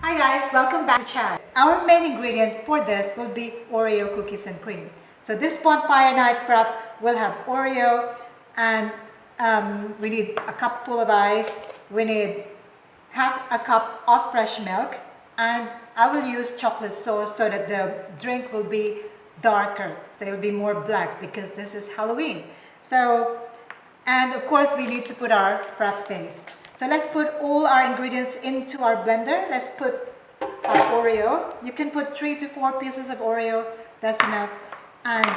Hi guys, welcome back to Chat. Our main ingredient for this will be Oreo cookies and cream. So this bonfire night prep will have Oreo and we need a cup full of ice. We need half a cup of fresh milk, and I will use chocolate sauce so that the drink will be darker. So it'll be more black because this is Halloween. So, and of course we need to put our Frappe Base. So let's put all our ingredients into our blender. Let's put our Oreo. You can put 3 to 4 pieces of Oreo. That's enough. And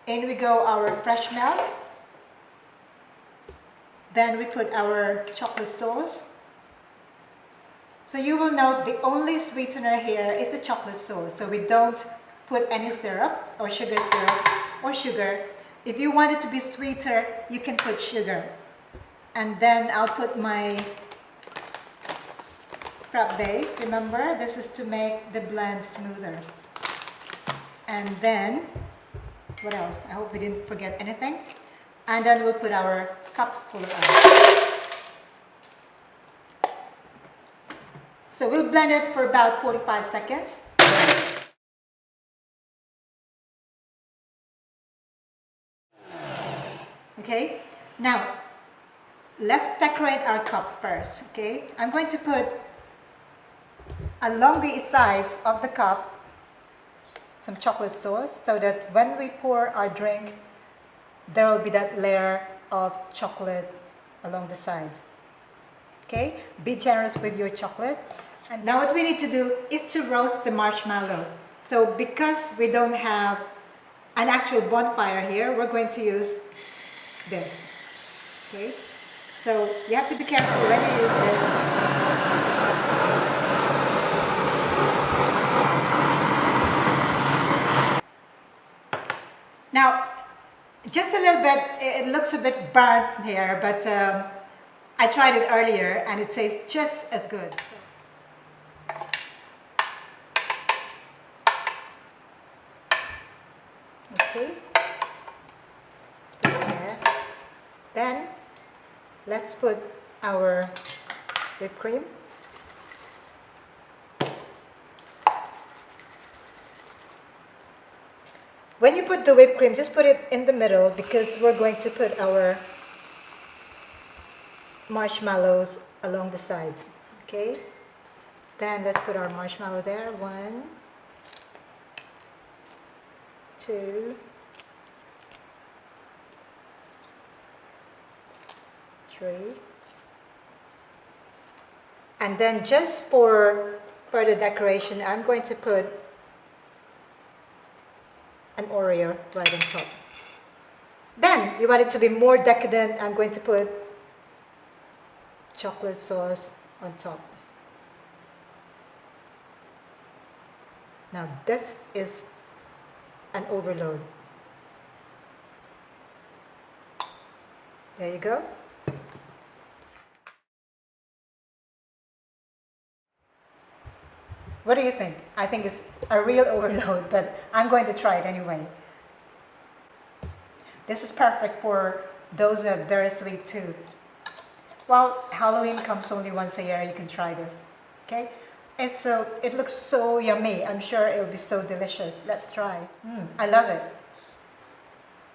in we go our fresh milk. Then we put our chocolate sauce. So you will note the only sweetener here is the chocolate sauce. So we don't put any syrup or sugar. If you want it to be sweeter, you can put sugar. And then I'll put my Frappe Base. Remember, this is to make the blend smoother. And then, what else? I hope we didn't forget anything. And then we'll put our cup full of ice. So we'll blend it for about 45 seconds. Okay, now let's decorate our cup first. Okay, I'm going to put along the sides of the cup some chocolate sauce so that when we pour our drink, there will be that layer of chocolate along the sides. Okay, be generous with your chocolate. And now what we need to do is to roast the marshmallow. So because we don't have an actual bonfire here, we're going to use this. Okay, so you have to be careful when you use this. Now, just a little bit, it looks a bit burnt here, but I tried it earlier and it tastes just as good. Okay. Then let's put our whipped cream. When you put the whipped cream, just put it in the middle because we're going to put our marshmallows along the sides. Okay? Then let's put our marshmallow there. 1, 2, 3. And then just for further decoration, I'm going to put an Oreo right on top. Then, you want it to be more decadent, I'm going to put chocolate sauce on top. Now this is an overload. There you go. What do you think? I think it's a real overload, but I'm going to try it anyway. This is perfect for those who have very sweet tooth. Well, Halloween comes only once a year. You can try this. Okay? It looks so yummy. I'm sure it'll be so delicious. Let's try. I love it.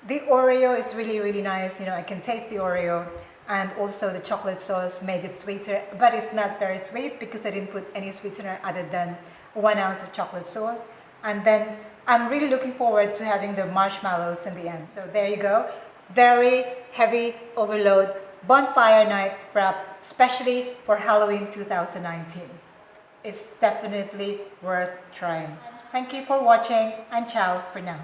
The Oreo is really, really nice. You know, I can taste the Oreo. And also the chocolate sauce made it sweeter, but it's not very sweet because I didn't put any sweetener other than 1 ounce of chocolate sauce. And then I'm really looking forward to having the marshmallows in the end. So there you go. Very heavy overload bonfire night prep, especially for Halloween 2019. It's definitely worth trying. Thank you for watching, and ciao for now.